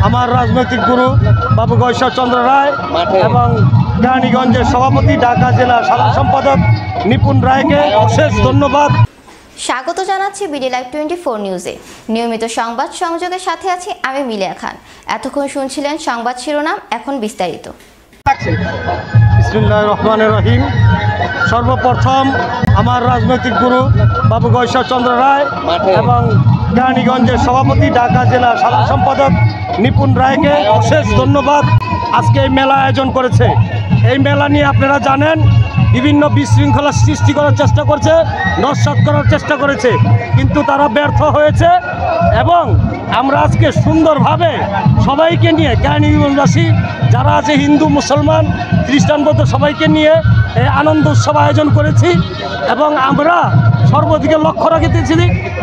আমার রাজনৈতিক গুরু বাবু ঈশ্বরচন্দ্র রায় এবং কেরানীগঞ্জের সভাপতি, ঢাকা জেলা সাধারণ সম্পাদক নিপুণ রায়কে অশেষ ধন্যবাদ। স্বাগত জানাচ্ছি বিডি লাইভ 24 নিউজে। নিয়মিত সংবাদ সংযোগের সাথে আছি আমি মিলিয়া খান। এতক্ষণ শুনছিলেন সংবাদ শিরোনাম, এখন বিস্তারিত। বিসমিল্লাহির রহমানির রহিম। সর্বপ্রথম আমার রাজনৈতিক গুরু বাবু ঈশ্বরচন্দ্র রায় এবং কেরানীগঞ্জের সভাপতি, ঢাকা জেলা সাধারণ সম্পাদক নিপুণ রায়কে অশেষ ধন্যবাদ। আজকে এই মেলা আয়োজন করেছে। এই মেলা নিয়ে আপনারা জানেন বিভিন্ন বিশৃঙ্খলা সৃষ্টি করার চেষ্টা করছে, নস্যাৎ করার চেষ্টা করেছে, কিন্তু তারা ব্যর্থ হয়েছে। এবং আমরা আজকে সুন্দরভাবে সবাইকে নিয়ে কেরানীগঞ্জবাসী যারা আছে, হিন্দু, মুসলমান, খ্রিস্টান, বৌদ্ধ, সবাইকে নিয়ে এই আনন্দ উৎসব আয়োজন করেছি। এবং আমরা সর্বদিকে লক্ষ্য রাখতেছি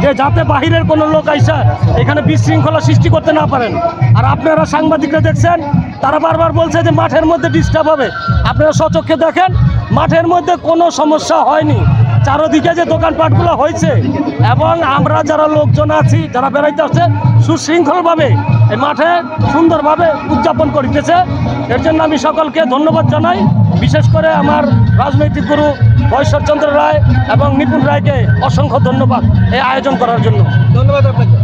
যে যাতে বাহিরের কোনো লোক আইসা এখানে বিশৃঙ্খলা সৃষ্টি করতে না পারেন। আর আপনারা সাংবাদিকরা দেখছেন, তারা বারবার বলছে যে মাঠের মধ্যে ডিস্টার্ব হবে। আপনারা স্বচক্ষে দেখেন, মাঠের মধ্যে কোনো সমস্যা হয়নি। চারদিকে যে দোকানপাটগুলো হয়েছে এবং আমরা যারা লোকজন আছি, যারা বেড়াইতে আসছে, সুশৃঙ্খলভাবে এই মাঠে সুন্দরভাবে উদযাপন করিতেছে। এর জন্য আমি সকলকে ধন্যবাদ জানাই, বিশেষ করে আমার রাজনৈতিক গুরু ঈশ্বরচন্দ্র রায় এবং নিপুণ রায়কে অসংখ্য ধন্যবাদ এই আয়োজন করার জন্য। ধন্যবাদ আপনাকে।